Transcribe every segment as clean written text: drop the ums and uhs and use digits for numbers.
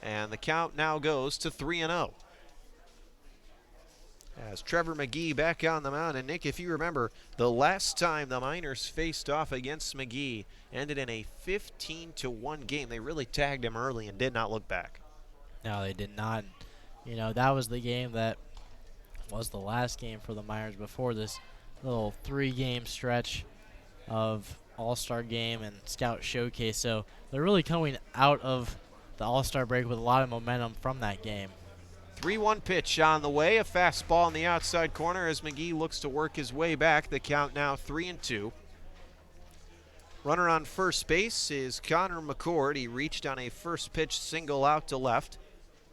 and the count now goes to 3-0. As Trevor McGee back on the mound. And Nick, if you remember, the last time the Miners faced off against McGee ended in a 15-1 game. They really tagged him early and did not look back. No, they did not. You know, that was the game that was the last game for the Miners before this little 3-game stretch of All-Star Game and Scout Showcase. So they're really coming out of the All-Star break with a lot of momentum from that game. 3-1 pitch on the way, a fastball in the outside corner as McGee looks to work his way back. The count now 3-2. Runner on first base is Connor McCord. He reached on a first pitch single out to left,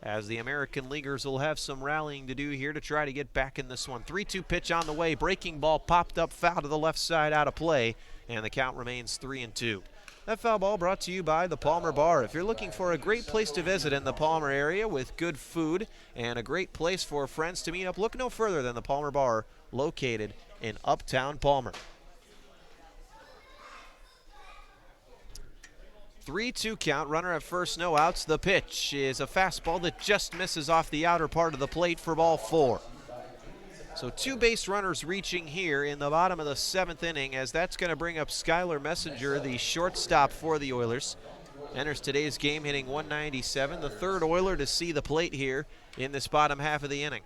as the American Leaguers will have some rallying to do here to try to get back in this one. 3-2 pitch on the way. Breaking ball popped up foul to the left side, out of play, and the count remains 3-2. That foul ball brought to you by the Palmer Bar. If you're looking for a great place to visit in the Palmer area with good food and a great place for friends to meet up, look no further than the Palmer Bar, located in Uptown Palmer. 3-2 count, runner at first, no outs. The pitch is a fastball that just misses off the outer part of the plate for ball 4. So 2 base runners reaching here in the bottom of the 7th inning, as that's going to bring up Skylar Messenger, the shortstop for the Oilers. Enters today's game hitting 197, the third Oiler to see the plate here in this bottom half of the inning.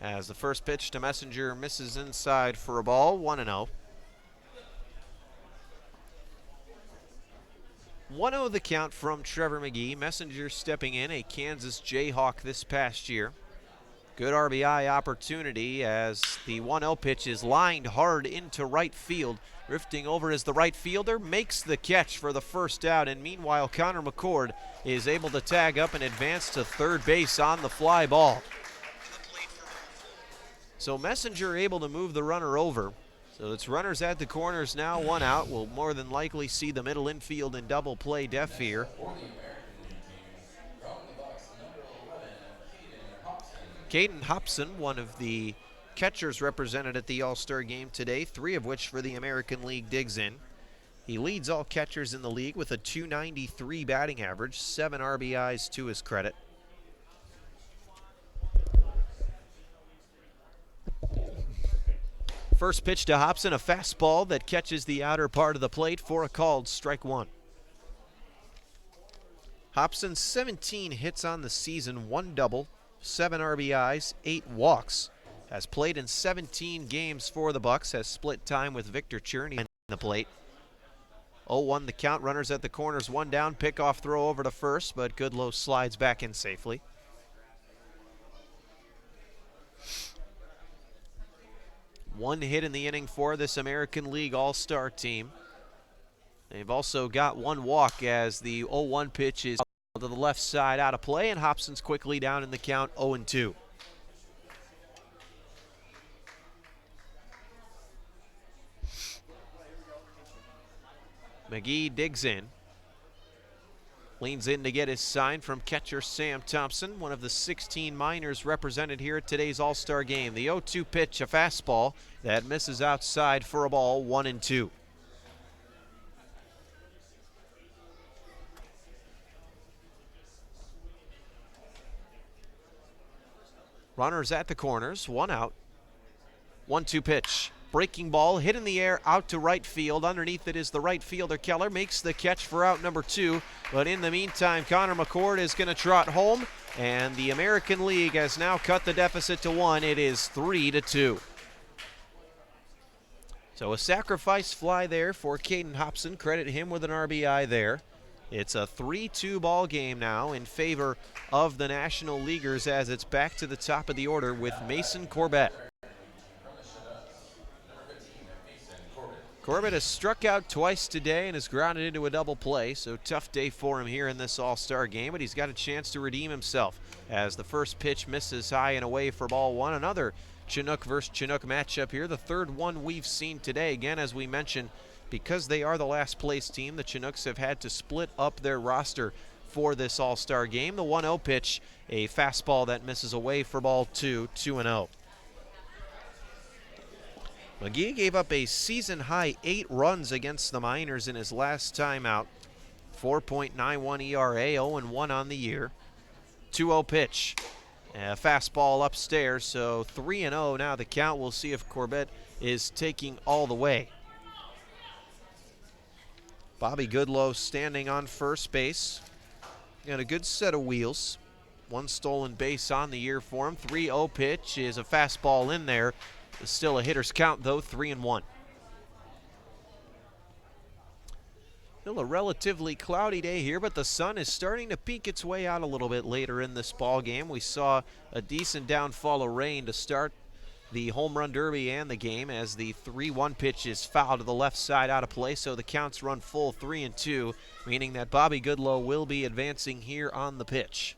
As the first pitch to Messenger misses inside for a ball, 1-0. 1-0 the count from Trevor McGee. Messenger stepping in, a Kansas Jayhawk this past year. Good RBI opportunity as the 1-0 pitch is lined hard into right field. Drifting over as the right fielder makes the catch for the first out, and meanwhile Connor McCord is able to tag up and advance to third base on the fly ball. So Messenger able to move the runner over. So it's runners at the corners now, 1 out. We'll more than likely see the middle infield in double play def here. Caden Hobson, one of the catchers represented at the All-Star Game today, 3 of which for the American League, digs in. He leads all catchers in the league with a .293 batting average, 7 RBIs to his credit. First pitch to Hobson, a fastball that catches the outer part of the plate for a called strike 1. Hobson, 17 hits on the season, 1 double, 7 RBIs, 8 walks. Has played in 17 games for the Bucks, has split time with Victor Cherney in the plate. 0-1 the count, runners at the corners, 1 down, pickoff throw over to first, but Goodlow slides back in safely. One hit in the inning for this American League All-Star team. They've also got 1 walk as the 0-1 pitch is to the left side, out of play, and Hobson's quickly down in the count, 0-2. McGee digs in. Leans in to get his sign from catcher Sam Thompson, one of the 16 Miners represented here at today's All-Star Game. The 0-2 pitch, a fastball that misses outside for a ball, 1-2. Runners at the corners, 1 out. 1-2 pitch. Breaking ball hit in the air out to right field. Underneath it is the right fielder Keller. Makes the catch for out number 2. But in the meantime, Connor McCord is going to trot home. And the American League has now cut the deficit to 1. It is 3-2. So a sacrifice fly there for Caden Hobson. Credit him with an RBI there. It's a 3-2 ball game now in favor of the National Leaguers as it's back to the top of the order with Mason Corbett. Corbett has struck out twice today and has grounded into a double play, so tough day for him here in this All-Star Game, but he's got a chance to redeem himself as the first pitch misses high and away for ball 1. Another Chinook versus Chinook matchup here, the third one we've seen today. Again, as we mentioned, because they are the last place team, the Chinooks have had to split up their roster for this All-Star Game. The 1-0 pitch, a fastball that misses away for ball 2, 2-0. McGee gave up a season-high 8 runs against the Miners in his last time out. 4.91 ERA, 0-1 on the year. 2-0 pitch. A fastball upstairs, so 3-0 now the count. We'll see if Corbett is taking all the way. Bobby Goodlow standing on first base. Got a good set of wheels. 1 stolen base on the year for him. 3-0 pitch is a fastball in there. Still a hitter's count, though, 3-1. Still a relatively cloudy day here, but the sun is starting to peek its way out a little bit later in this ball game. We saw a decent downfall of rain to start the home run derby and the game as the 3-1 pitch is fouled to the left side out of play, so the counts run full 3-2, meaning that Bobby Goodlow will be advancing here on the pitch.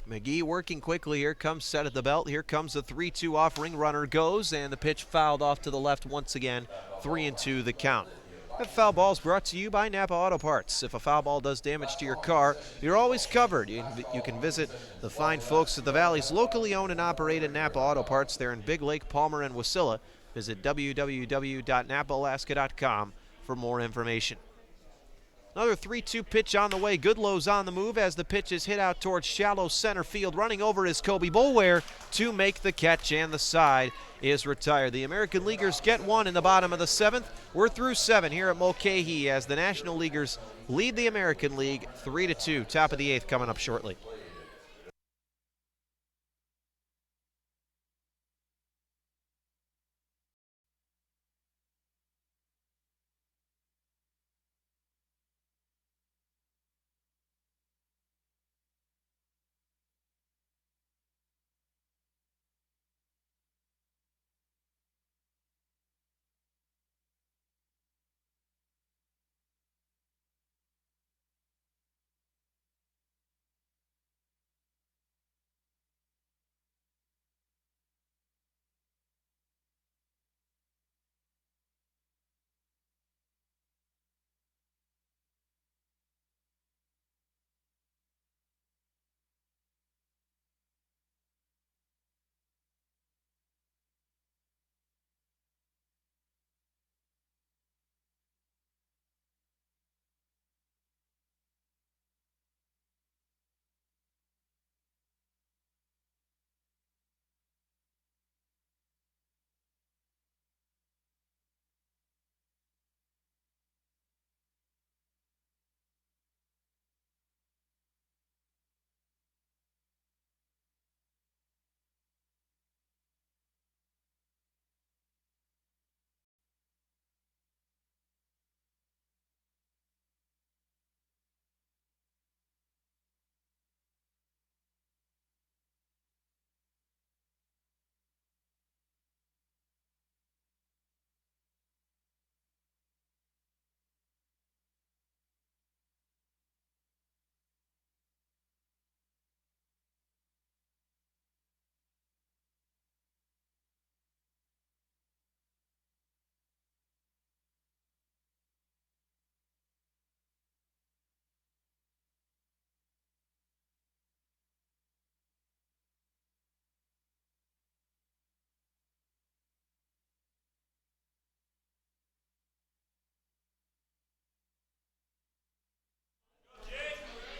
McGee working quickly here, comes set at the belt. Here comes the 3-2 offering. Runner goes, and the pitch fouled off to the left once again. 3-2 the count. That foul ball is brought to you by Napa Auto Parts. If a foul ball does damage to your car, you're always covered. You can visit the fine folks at the Valley's locally owned and operated Napa Auto Parts. They're in Big Lake, Palmer, and Wasilla. Visit www.napaalaska.com for more information. Another 3-2 pitch on the way. Goodlow's on the move as the pitch is hit out towards shallow center field. Running over is Kobe Boulware to make the catch, and the side is retired. The American Leaguers get one in the bottom of the 7th. We're through 7 here at Mulcahy as the National Leaguers lead the American League 3-2. Top of the 8th coming up shortly.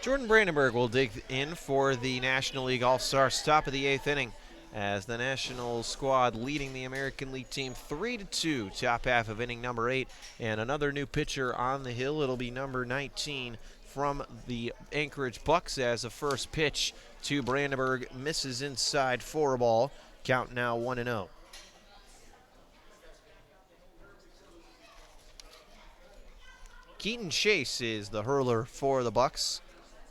Jordan Brandenburg will dig in for the National League All-Stars, top of the 8th inning, as the national squad leading the American League team 3-2, top half of inning number 8. And another new pitcher on the hill. It'll be number 19 from the Anchorage Bucks as a first pitch to Brandenburg misses inside for a ball. Count now 1-0. Keaton Chase is the hurler for the Bucks.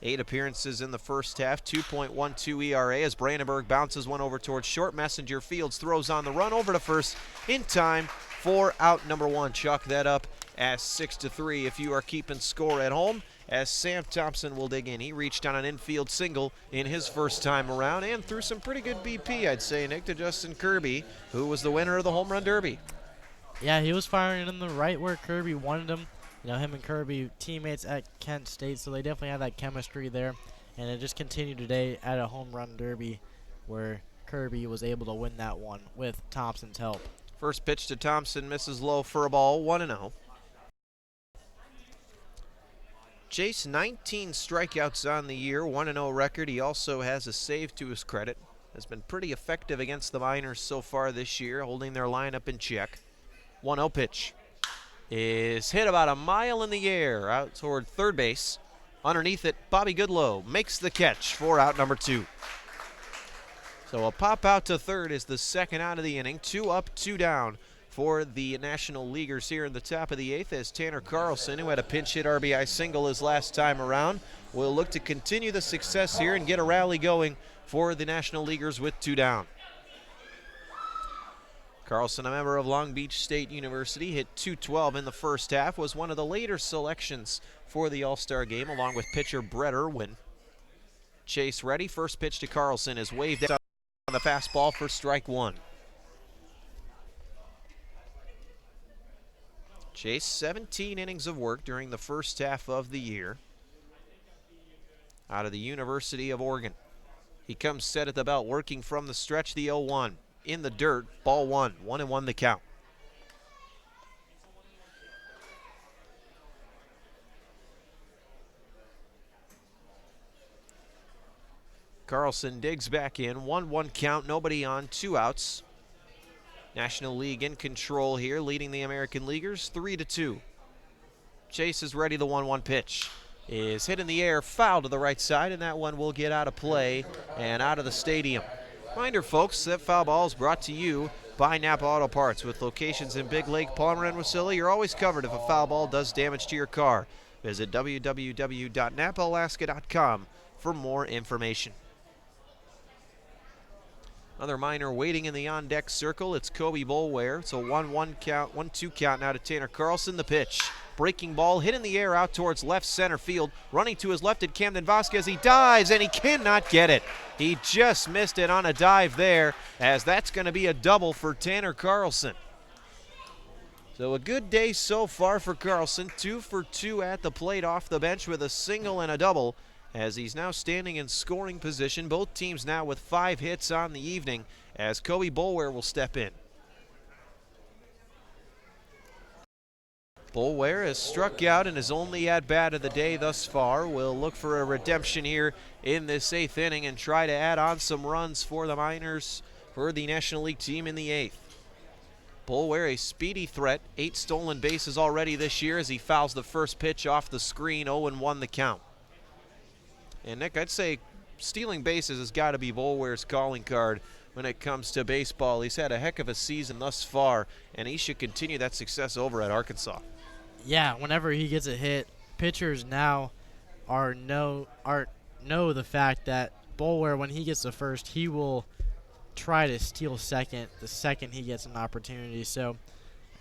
8 appearances in the first half, 2.12 ERA as Brandenburg bounces one over towards short. Messenger Fields throws on the run over to first in time for out number 1. Chalk that up as 6-3 if you are keeping score at home, as Sam Thompson will dig in. He reached on an infield single in his first time around and threw some pretty good BP, I'd say, Nick, to Justin Kirby, who was the winner of the home run derby. Yeah, he was firing in the right where Kirby wanted him. You know, him and Kirby teammates at Kent State, so they definitely have that chemistry there. And it just continued today at a home run derby where Kirby was able to win that one with Thompson's help. First pitch to Thompson misses low for a ball, 1-0. Chase, 19 strikeouts on the year, 1-0 record. He also has a save to his credit. Has been pretty effective against the Miners so far this year, holding their lineup in check. 1-0 pitch is hit about a mile in the air out toward third base. Underneath it, Bobby Goodlow makes the catch for out number 2. So a pop out to third is the second out of the inning. 2 up, 2 down for the National Leaguers here in the top of the 8th, as Tanner Carlson, who had a pinch hit RBI single his last time around, will look to continue the success here and get a rally going for the National Leaguers with 2 down. Carlson, a member of Long Beach State University, hit .212 in the first half, was one of the later selections for the All-Star Game, along with pitcher Brett Irwin. Chase ready. First pitch to Carlson is waved out on the fastball for strike 1. Chase, 17 innings of work during the first half of the year out of the University of Oregon. He comes set at the belt, working from the stretch, the 0-1. In the dirt, ball 1, 1-1 the count. Carlson digs back in, 1-1 count, nobody on, 2 outs. National League in control here, leading the American Leaguers 3-2. Chase is ready. The 1-1 pitch is hit in the air, foul to the right side, and that one will get out of play and out of the stadium. Reminder, folks, that foul ball is brought to you by Napa Auto Parts. With locations in Big Lake, Palmer, and Wasilla, you're always covered if a foul ball does damage to your car. Visit www.napaalaska.com for more information. Another Miner waiting in the on-deck circle. It's Kobe Boulware. It's a 1-1 count, 1-2 count now to Tanner Carlson. The pitch. Breaking ball hit in the air out towards left center field. Running to his left at Camden Vasquez. He dives and he cannot get it. He just missed it on a dive there, as that's going to be a double for Tanner Carlson. So a good day so far for Carlson. 2 for 2 at the plate off the bench with a single and a double, as he's now standing in scoring position. Both teams now with 5 hits on the evening, as Kobe Boulware will step in. Boulware has struck out in his only at-bat of the day thus far. Will look for a redemption here in this 8th inning and try to add on some runs for the Miners, for the National League team in the 8th. Boulware, a speedy threat, 8 stolen bases already this year as he fouls the first pitch off the screen. 0-1 the count. And Nick, I'd say stealing bases has got to be Boulware's calling card when it comes to baseball. He's had a heck of a season thus far, and he should continue that success over at Arkansas. Yeah, whenever he gets a hit, pitchers now know the fact that Boulware, when he gets the first, he will try to steal second the second he gets an opportunity. So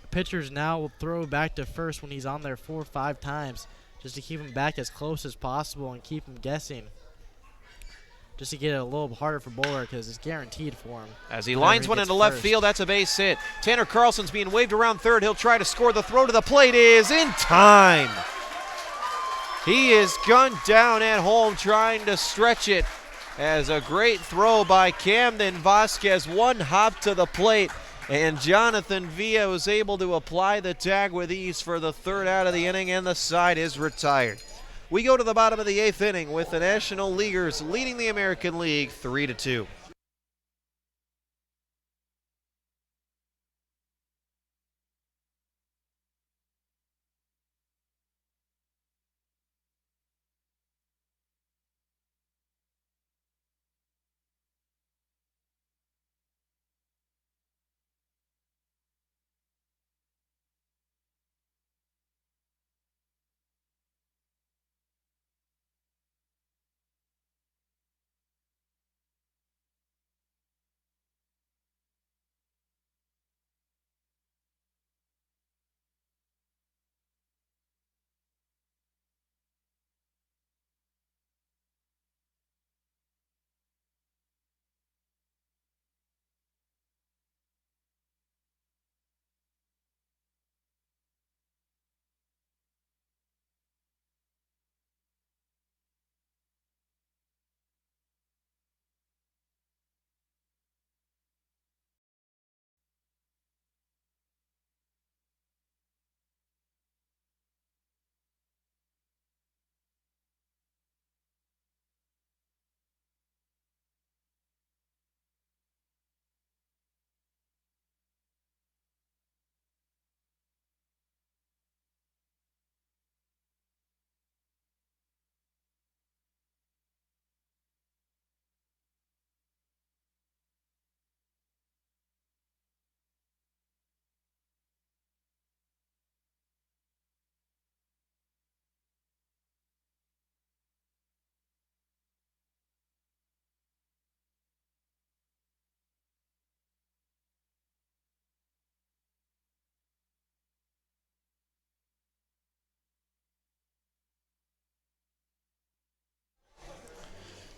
pitchers now will throw back to first when he's on there 4 or 5 times, just to keep him back as close as possible and keep him guessing, just to get it a little harder for Boulware, because it's guaranteed for him. As he lines one into left field, that's a base hit. Tanner Carlson's being waved around third. He'll try to score. The throw to the plate is in time. He is gunned down at home trying to stretch it, as a great throw by Camden Vasquez. One hop to the plate, and Jonathan Villa was able to apply the tag with ease for the 3rd out of the inning, and the side is retired. We go to the bottom of the 8th inning with the National Leaguers leading the American League 3-2.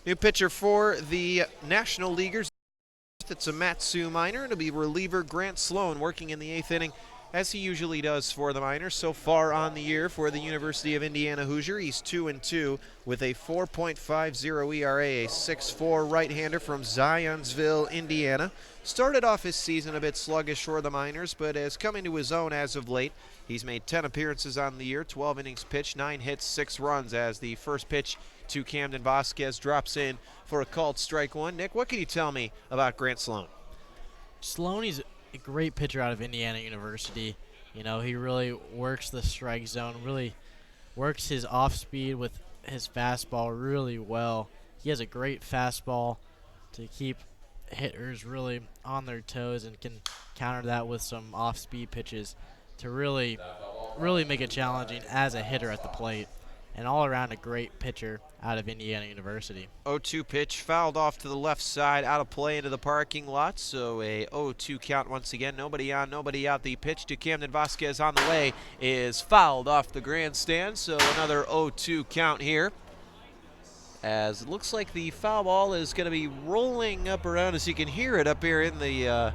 New pitcher for the National Leaguers. It's a Matsu minor. It'll be reliever Grant Sloan working in the 8th inning, as he usually does for the Miners. So far on the year for the University of Indiana Hoosier, he's 2-2 with a 4.50 ERA, a 6'4 right-hander from Zionsville, Indiana. Started off his season a bit sluggish for the Miners, but has come into his own as of late. He's made 10 appearances on the year, 12 innings pitched, 9 hits, 6 runs, as the first pitch to Camden Vasquez drops in for a called strike one. Nick, what can you tell me about Grant Sloan? Sloan is a great pitcher out of Indiana University. You know, he really works the strike zone, really works his off speed with his fastball really well. He has a great fastball to keep hitters really on their toes and can counter that with some off speed pitches to really make it challenging as a hitter at the plate. And all around a great pitcher out of Indiana University. 0-2 pitch fouled off to the left side, out of play into the parking lot. So a 0-2 count once again. Nobody on, nobody out. The pitch to Camden Vasquez on the way is fouled off the grandstand. So another 0-2 count here. As it looks like the foul ball is going to be rolling up around, as you can hear it up here in the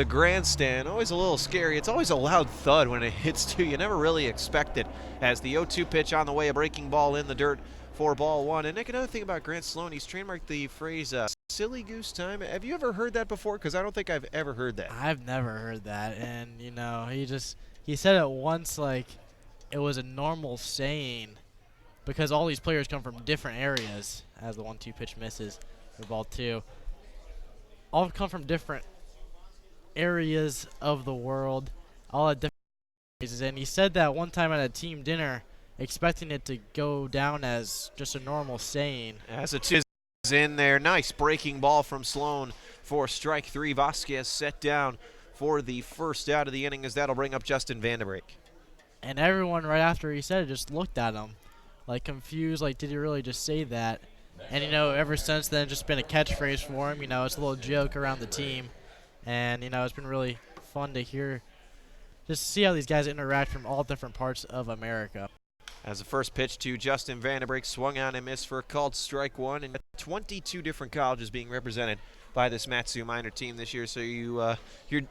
grandstand. Always a little scary. It's always a loud thud when it hits too. You never really expect it. As the 0-2 pitch on the way, a breaking ball in the dirt for ball one. And Nick, another thing about Grant Sloan, he's trademarked the phrase silly goose time. Have you ever heard that before? Because I don't think I've ever heard that. I've never heard that. And, you know, he said it once like it was a normal saying because all these players come from different areas as the 1-2 pitch misses for ball two. All come from different areas of the world, all at different places. And he said that one time at a team dinner, expecting it to go down as just a normal saying. As it is in there, nice breaking ball from Sloan for strike three. Vasquez set down for the first out of the inning, as that'll bring up Justin Vanderbeek. And everyone right after he said it just looked at him like confused, like did he really just say that? And you know, ever since then, it's just been a catchphrase for him. You know, it's a little joke around the team. And, you know, it's been really fun to hear, just see how these guys interact from all different parts of America. As the first pitch to Justin Vanderbeek swung on and missed for a called strike one. And 22 different colleges being represented by this Matsu minor team this year. So you're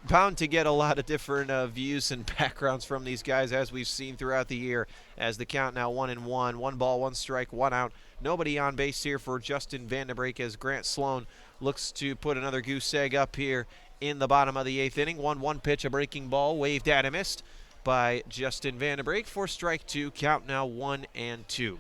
bound to get a lot of different views and backgrounds from these guys, as we've seen throughout the year. As the count now 1-1, 1 ball, 1 strike, 1 out. Nobody on base here for Justin Vanderbeek, as Grant Sloan looks to put another goose egg up here in the bottom of the 8th inning. 1-1 pitch, a breaking ball, waved at and missed by Justin Vanderbeek for strike two. Count now 1-2.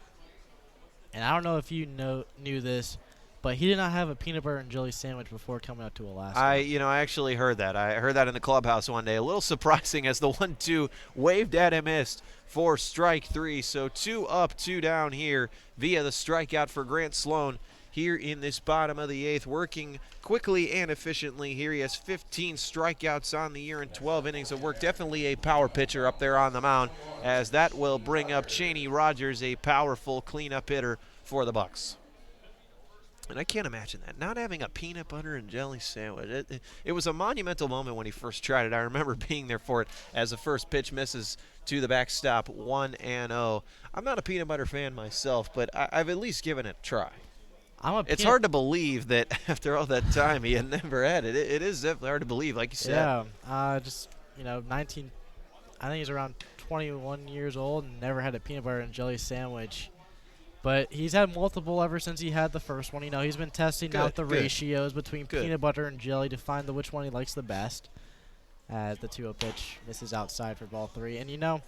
And I don't know if you knew this, but he did not have a peanut butter and jelly sandwich before coming out to Alaska. I actually heard that. I heard that in the clubhouse one day. A little surprising, as the 1-2 waved at and missed for strike three. So 2 up, 2 down here via the strikeout for Grant Sloan here in this bottom of the 8th, working quickly and efficiently here. He has 15 strikeouts on the year and 12 innings of work. Definitely a power pitcher up there on the mound, as that will bring up Cheney Rogers, a powerful cleanup hitter for the Bucks. And I can't imagine that, not having a peanut butter and jelly sandwich. It was a monumental moment when he first tried it. I remember being there for it, as the first pitch misses to the backstop, 1-0. I'm not a peanut butter fan myself, but I've at least given it a try. It's hard to believe that after all that time he had never had it. It is definitely hard to believe, like you said. Yeah, just, you know, I think he's around 21 years old and never had a peanut butter and jelly sandwich. But he's had multiple ever since he had the first one. You know, he's been testing out the ratios between peanut butter and jelly to find which one he likes the best. As the 2-0 pitch misses outside for ball three. And, you know,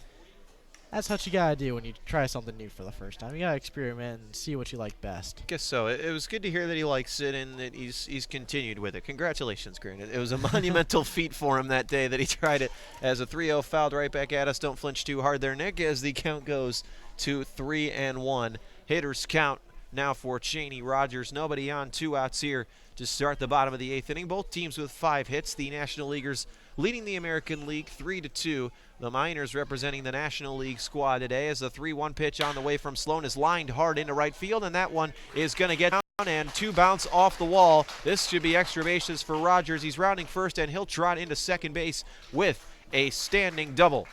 that's what you got to do when you try something new for the first time. You got to experiment and see what you like best. I guess so. It was good to hear that he likes it and that he's continued with it. Congratulations, Grant. It was a monumental feat for him that day that he tried it, as a 3-0 fouled right back at us. Don't flinch too hard there, Nick, as the count goes to 3-1. Hitters count now for Cheney Rogers. Nobody on, 2 outs here to start the bottom of the 8th inning. Both teams with 5 hits. The National Leaguers leading the American League 3-2. The Miners representing the National League squad today, as the 3-1 pitch on the way from Sloan is lined hard into right field, and that one is going to get down and 2 bounce off the wall. This should be extra bases for Rogers. He's rounding first, and he'll trot into second base with a standing double.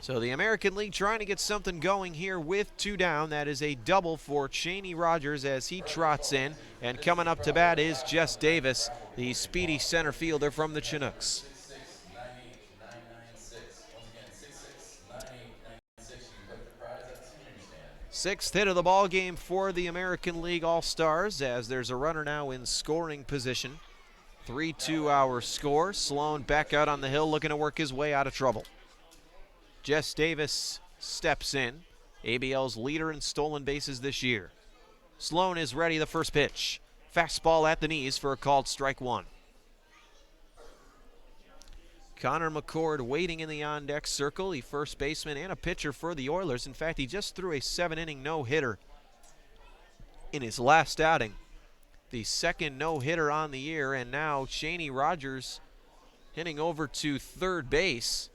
So the American League trying to get something going here with 2 down. That is a double for Cheney Rogers as he trots in. And coming up to bat is Jess Davis, the speedy center fielder from the Chinooks. Sixth hit of the ball game for the American League All-Stars as there's a runner now in scoring position. 3-2 our score. Sloan back out on the hill looking to work his way out of trouble. Jess Davis steps in, ABL's leader in stolen bases this year. Sloan is ready, the first pitch. Fastball at the knees for a called strike 1. Connor McCord waiting in the on-deck circle, the first baseman and a pitcher for the Oilers. In fact, he just threw a 7-inning no-hitter in his last outing. The second no-hitter on the year, and now Cheney Rogers hitting over to third base.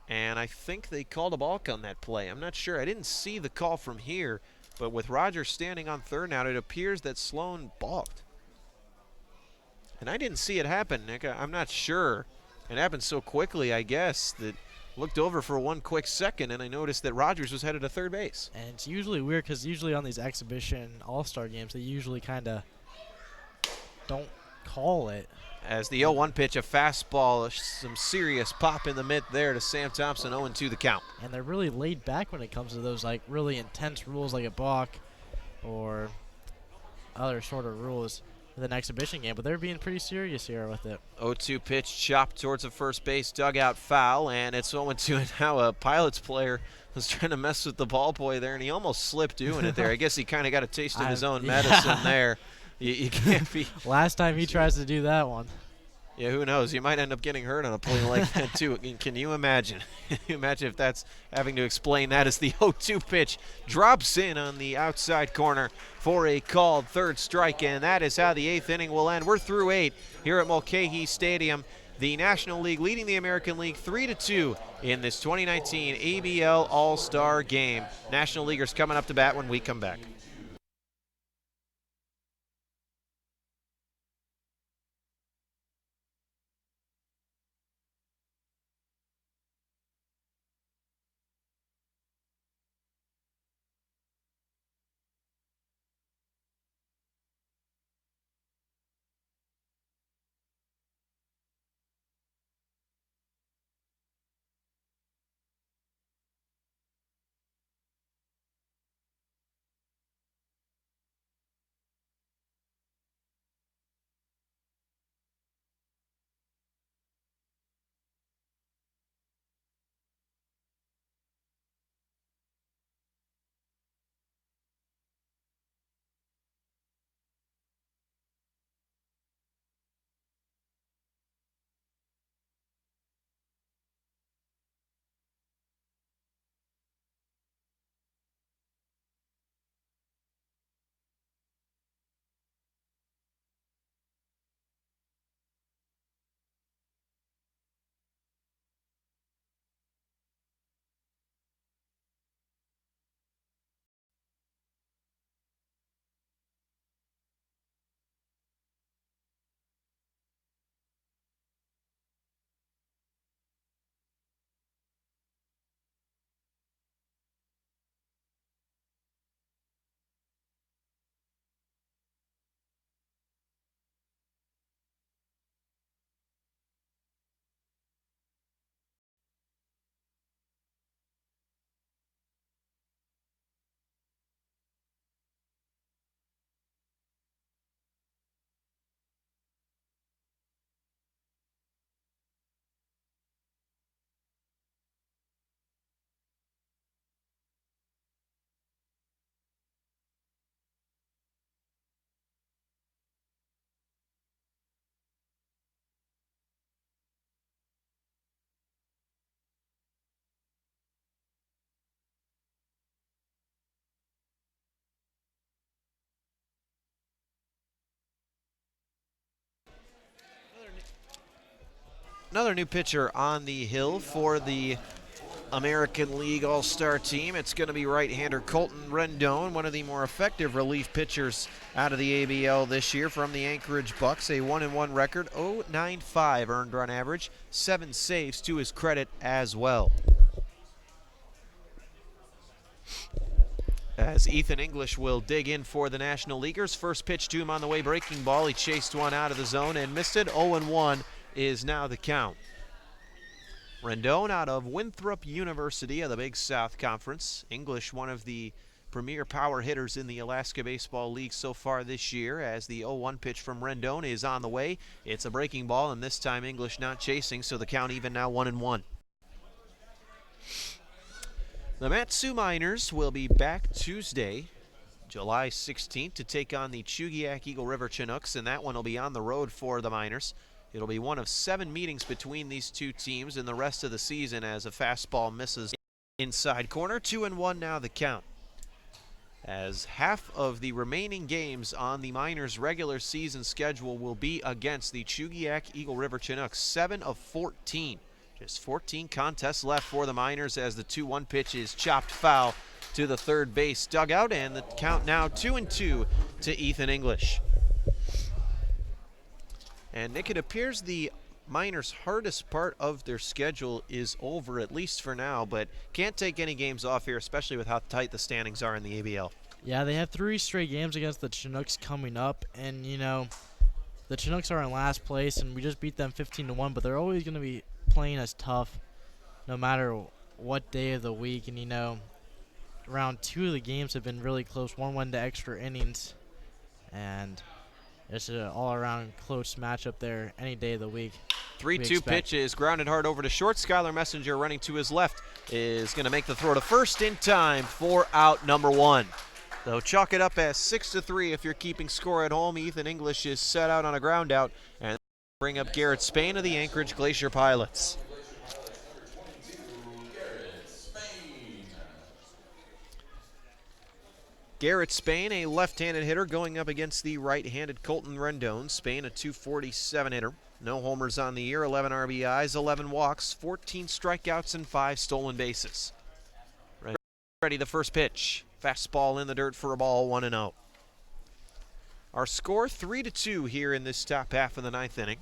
And I think they called a balk on that play. I'm not sure. I didn't see the call from here, but with Rogers standing on third now, it appears that Sloan balked. And I didn't see it happen, Nick. I'm not sure. It happened so quickly, I guess, that looked over for one quick second, and I noticed that Rogers was headed to third base. And it's usually weird because usually on these exhibition All-Star games, they usually kind of don't call it. As the 0-1 pitch, a fastball, some serious pop in the mitt there to Sam Thompson, 0-2 the count. And they're really laid back when it comes to those like really intense rules like a balk or other sort of rules with an exhibition game, but they're being pretty serious here with it. 0-2 pitch chopped towards the first base dugout foul, and it's 0-2, and now a Pilots player was trying to mess with the ball boy there, and he almost slipped doing it there. I guess he kind of got a taste of his own medicine there. You can't be. Last time he tries to do that one. Yeah, who knows? You might end up getting hurt on a play like that, too. Can you imagine? Can you imagine if that's having to explain that as the 0-2 pitch drops in on the outside corner for a called third strike, and that is how the 8th inning will end. We're through 8 here at Mulcahy Stadium. The National League leading the American League 3-2 in this 2019 ABL All-Star Game. National Leaguers coming up to bat when we come back. Another new pitcher on the hill for the American League All-Star team. It's going to be right-hander Colton Rendon, one of the more effective relief pitchers out of the ABL this year from the Anchorage Bucks. A 1-1 record, 0.95 earned run average, 7 saves to his credit as well. as Ethan English will dig in for the National Leaguers. First pitch to him on the way, breaking ball. He chased one out of the zone and missed it. 0-1 is now the count. Rendon out of Winthrop University of the Big South Conference. English, one of the premier power hitters in the Alaska Baseball League so far this year, as the 0-1 pitch from Rendon is on the way. It's a breaking ball, and this time English not chasing, so the count even now 1-1. The Matsu Miners will be back Tuesday, July 16th, to take on the Chugiak Eagle River Chinooks, and that one will be on the road for the Miners. It'll be one of 7 meetings between these two teams in the rest of the season, as a fastball misses inside corner. 2-1 now the count, as half of the remaining games on the Miners' regular season schedule will be against the Chugiak Eagle River Chinooks. 7 of 14. Just 14 contests left for the Miners, as the 2-1 pitch is chopped foul to the third base dugout, and the count now 2-2 to Ethan English. And Nick, it appears the Miners' hardest part of their schedule is over, at least for now, but can't take any games off here, especially with how tight the standings are in the ABL. Yeah, they have 3 straight games against the Chinooks coming up, and the Chinooks are in last place, and we just beat them 15-1, but they're always going to be playing us tough no matter what day of the week. And round 2 of the games have been really close. One went to extra innings, and it's an all-around close matchup there any day of the week. 3-2 pitch is grounded hard over to short. Skylar Messenger, running to his left, is going to make the throw to first in time for out number 1. So chalk it up as 6-3 if you're keeping score at home. Ethan English is set out on a ground out, and bring up Garrett Spain of the Anchorage Glacier Pilots. Garrett Spain, a left-handed hitter, going up against the right-handed Colton Rendon. Spain, a .247 hitter. No homers on the year, 11 RBIs, 11 walks, 14 strikeouts, and 5 stolen bases. Ready the first pitch. Fastball in the dirt for a ball, 1-0. Our score 3-2 here in this top half of the 9th inning.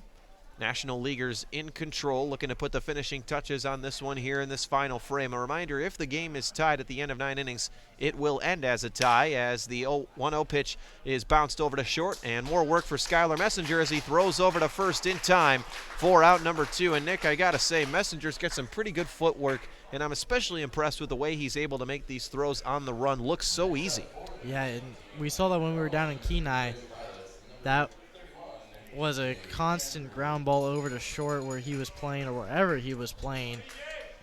National Leaguers in control, looking to put the finishing touches on this one here in this final frame. A reminder, if the game is tied at the end of 9 innings, it will end as a tie, as the 1-0 pitch is bounced over to short, and more work for Skylar Messenger as he throws over to first in time for out number 2. And Nick, I gotta say, Messenger's got some pretty good footwork, and I'm especially impressed with the way he's able to make these throws on the run look so easy. Yeah, and we saw that when we were down in Kenai. That was a constant ground ball over to short where he was playing, or wherever he was playing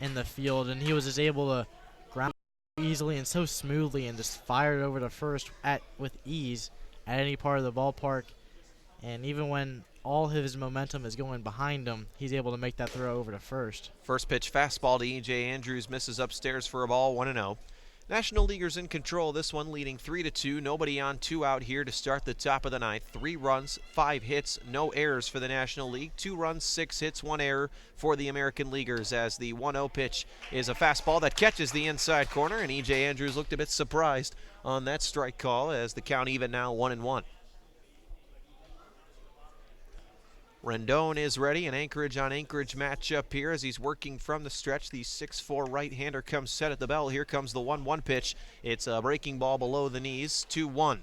in the field, and he was just able to ground easily and so smoothly and just fire it over to first with ease at any part of the ballpark. And even when all his momentum is going behind him, he's able to make that throw over to first. First pitch fastball to E.J. Andrews, misses upstairs for a ball, 1-0. National Leaguers in control, this one leading 3-2. Nobody on, 2 out here to start the top of the 9th. 3 runs, 5 hits, no errors for the National League. 2 runs, 6 hits, 1 error for the American Leaguers, as the 1-0 pitch is a fastball that catches the inside corner, and E.J. Andrews looked a bit surprised on that strike call, as the count even now 1-1. Rendon is ready, an Anchorage on Anchorage matchup here as he's working from the stretch. The 6'4 right-hander comes set at the bell. Here comes the 1-1 pitch. It's a breaking ball below the knees, 2-1.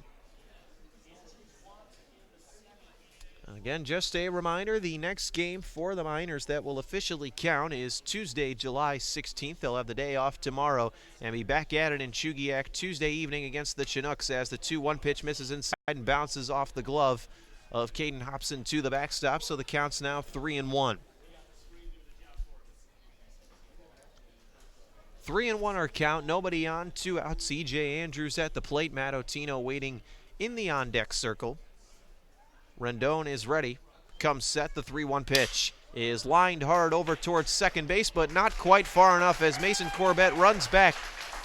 Again, just a reminder, the next game for the Miners that will officially count is Tuesday, July 16th. They'll have the day off tomorrow and be back at it in Chugiak Tuesday evening against the Chinooks, as the 2-1 pitch misses inside and bounces off the glove of Caden Hobson to the backstop, so the count's now 3-1. 3-1 our count, nobody on, 2 outs. E.J. Andrews at the plate, Matt Otino waiting in the on-deck circle. Rendon is ready, comes set, the 3-1 pitch is lined hard over towards second base, but not quite far enough as Mason Corbett runs back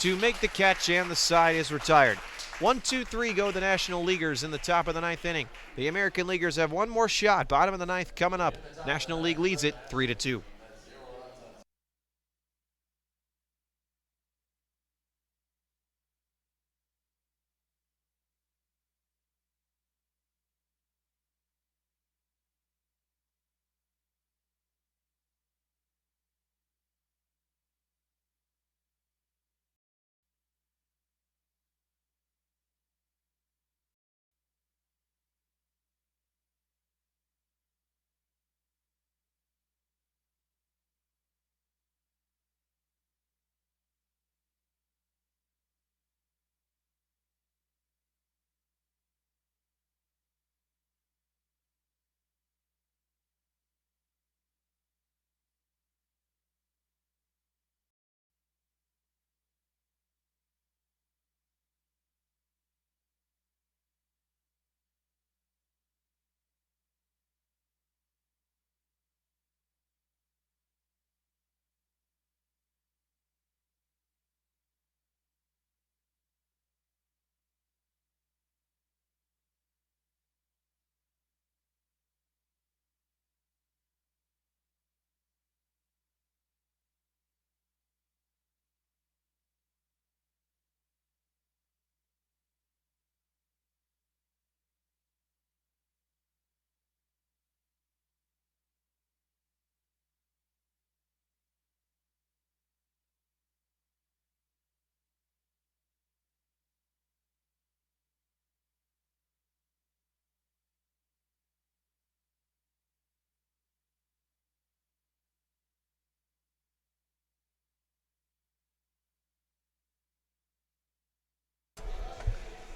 to make the catch, and the side is retired. 1-2-3 go the National Leaguers in the top of the 9th inning. The American Leaguers have one more shot. Bottom of the 9th coming up. National League leads it 3-2.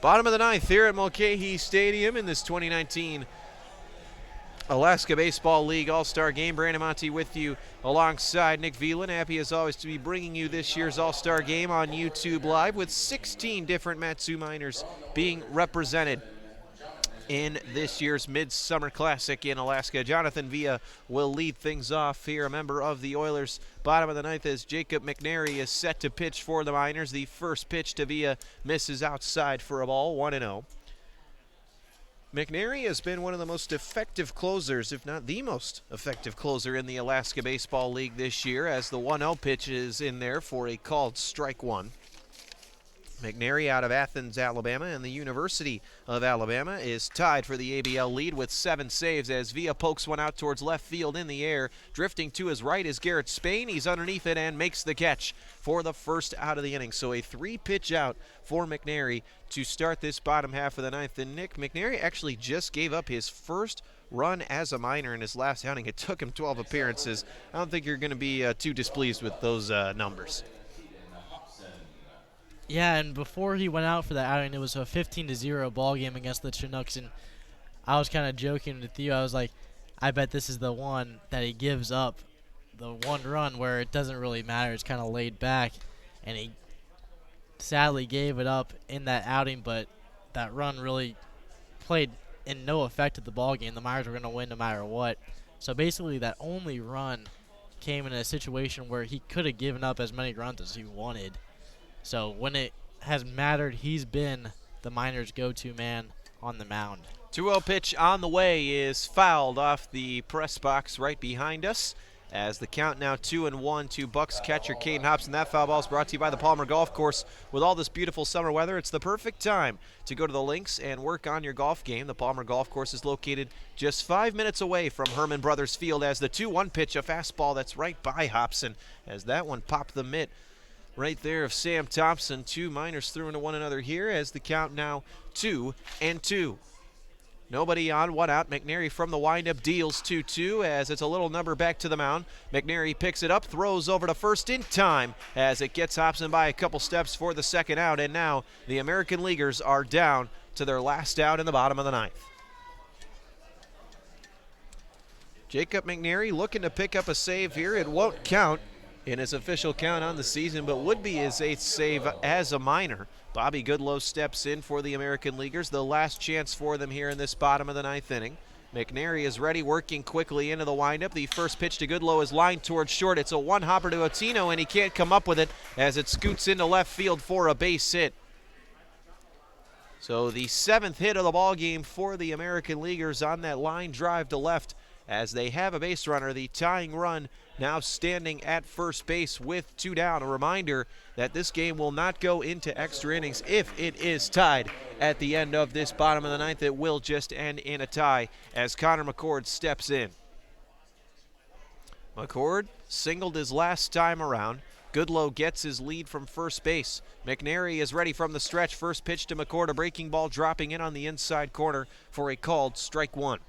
Bottom of the ninth here at Mulcahy Stadium in this 2019 Alaska Baseball League All-Star Game. Brandon Monty with you alongside Nick Veland. Happy as always to be bringing you this year's All-Star Game on YouTube Live with 16 different Mat-Su Miners being represented in this year's Midsummer Classic in Alaska. Jonathan Villa will lead things off here, a member of the Oilers. Bottom of the ninth as Jacob McNary is set to pitch for the Miners. The first pitch to Villa misses outside for a ball, 1-0. McNary has been one of the most effective closers, if not the most effective closer in the Alaska Baseball League this year, as the 1-0 pitch is in there for a called strike one. McNary out of Athens, Alabama, and the University of Alabama is tied for the ABL lead with 7 saves as Villa pokes one out towards left field in the air. Drifting to his right is Garrett Spain. He's underneath it and makes the catch for the first out of the inning. So a 3-pitch out for McNary to start this bottom half of the ninth. And Nick, McNary actually just gave up his first run as a minor in his last outing. It took him 12 appearances. I don't think you're going to be too displeased with those numbers. Yeah, and before he went out for that outing, it was a 15-0 ball game against the Chinooks, and I was kind of joking with you. I was like, I bet this is the one that he gives up, the one run where it doesn't really matter. It's kind of laid back, and he sadly gave it up in that outing, but that run really played in no effect at the ball game. The Miners were going to win no matter what. So basically that only run came in a situation where he could have given up as many runs as he wanted. So when it has mattered, he's been the Miners' go-to man on the mound. 2-0 pitch on the way is fouled off the press box right behind us as the count now 2-1 to Bucks catcher Caden Hobson. That foul ball is brought to you by the Palmer Golf Course. With all this beautiful summer weather, it's the perfect time to go to the links and work on your golf game. The Palmer Golf Course is located just 5 minutes away from Herman Brothers Field as the 2-1 pitch, a fastball that's right by Hobson as that one popped the mitt right there of Sam Thompson. 2 Miners through into one another here as the count now 2-2. Nobody on, 1 out. McNary from the windup deals 2-2 as it's a little number back to the mound. McNary picks it up, throws over to first in time as it gets Hobson by a couple steps for the second out, and now the American Leaguers are down to their last out in the bottom of the ninth. Jacob McNary looking to pick up a save here. It won't count in his official count on the season, but would be his 8th save as a minor. Bobby Goodlow steps in for the American Leaguers. The last chance for them here in this bottom of the ninth inning. McNary is ready, working quickly into the windup. The first pitch to Goodlow is lined towards short. It's a one-hopper to Otino, and he can't come up with it as it scoots into left field for a base hit. So the 7th hit of the ball game for the American Leaguers on that line drive to left as they have a base runner. The tying run now standing at first base with 2 down. A reminder that this game will not go into extra innings. If it is tied at the end of this bottom of the ninth, it will just end in a tie as Connor McCord steps in. McCord singled his last time around. Goodlow gets his lead from first base. McNary is ready from the stretch. First pitch to McCord, a breaking ball dropping in on the inside corner for a called strike one.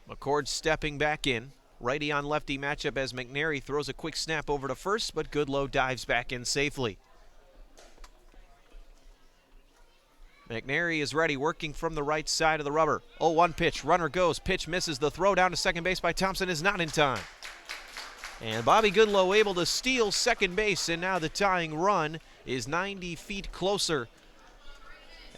McCord stepping back in. Righty on lefty matchup as McNary throws a quick snap over to first, but Goodlow dives back in safely. McNary is ready, working from the right side of the rubber. 0-1 pitch, runner goes, pitch misses. The throw down to second base by Thompson is not in time. And Bobby Goodlow able to steal second base, and now the tying run is 90 feet closer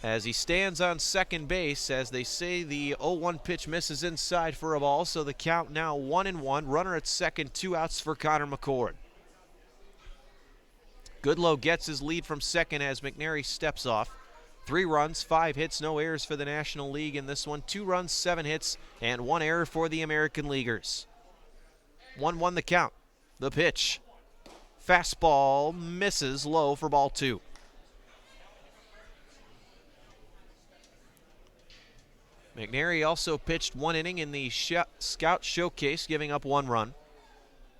as he stands on second base. As they say, the 0-1 pitch misses inside for a ball, so the count now 1-1. Runner at second, 2 outs for Connor McCord. Goodlow gets his lead from second as McNary steps off. 3 runs, 5 hits, no errors for the National League in this one. 2 runs, 7 hits, and 1 error for the American Leaguers. 1-1 the count. The pitch. Fastball misses low for ball 2. McNary also pitched 1 inning in the Scout Showcase, giving up 1 run.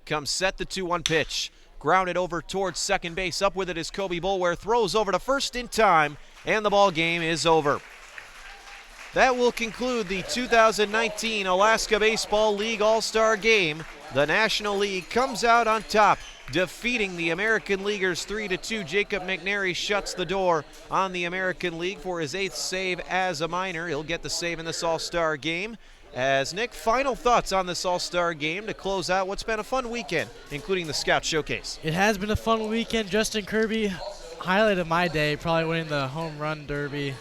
Comes set, the 2-1 pitch. Grounded over towards second base. Up with it is Kobe Boulware. Throws over to first in time, and the ball game is over. That will conclude the 2019 Alaska Baseball League All-Star Game. The National League comes out on top, defeating the American Leaguers 3-2. Jacob McNary shuts the door on the American League for his 8th save as a minor. He'll get the save in this All-Star Game. As Nick, final thoughts on this All-Star Game to close out what's been a fun weekend, including the Scout Showcase. It has been a fun weekend. Justin Kirby, highlight of my day, probably winning the home run derby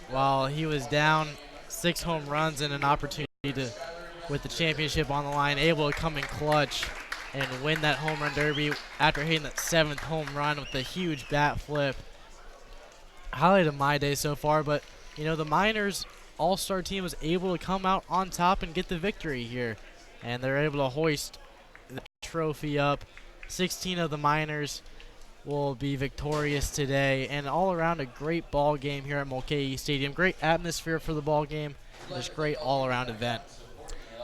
while he was down 6 home runs and an opportunity to, with the championship on the line, able to come in clutch and win that home run derby after hitting that 7th home run with a huge bat flip. Highlight of my day so far, but you know, the Miners All-Star team was able to come out on top and get the victory here, and they're able to hoist the trophy up. 16 of the Miners will be victorious today, and all around a great ball game here at Mulcahy Stadium. Great atmosphere for the ball game. Just great all-around event.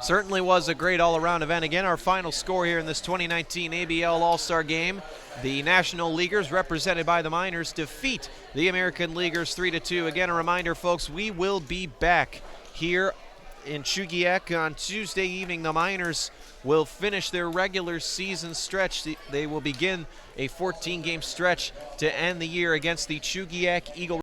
Certainly was a great all-around event. Again, our final score here in this 2019 ABL All-Star Game. The National Leaguers, represented by the Miners, defeat the American Leaguers 3-2. Again, a reminder, folks, we will be back here in Chugiak on Tuesday evening. The Miners will finish their regular season stretch. They will begin a 14-game stretch to end the year against the Chugiak Eagle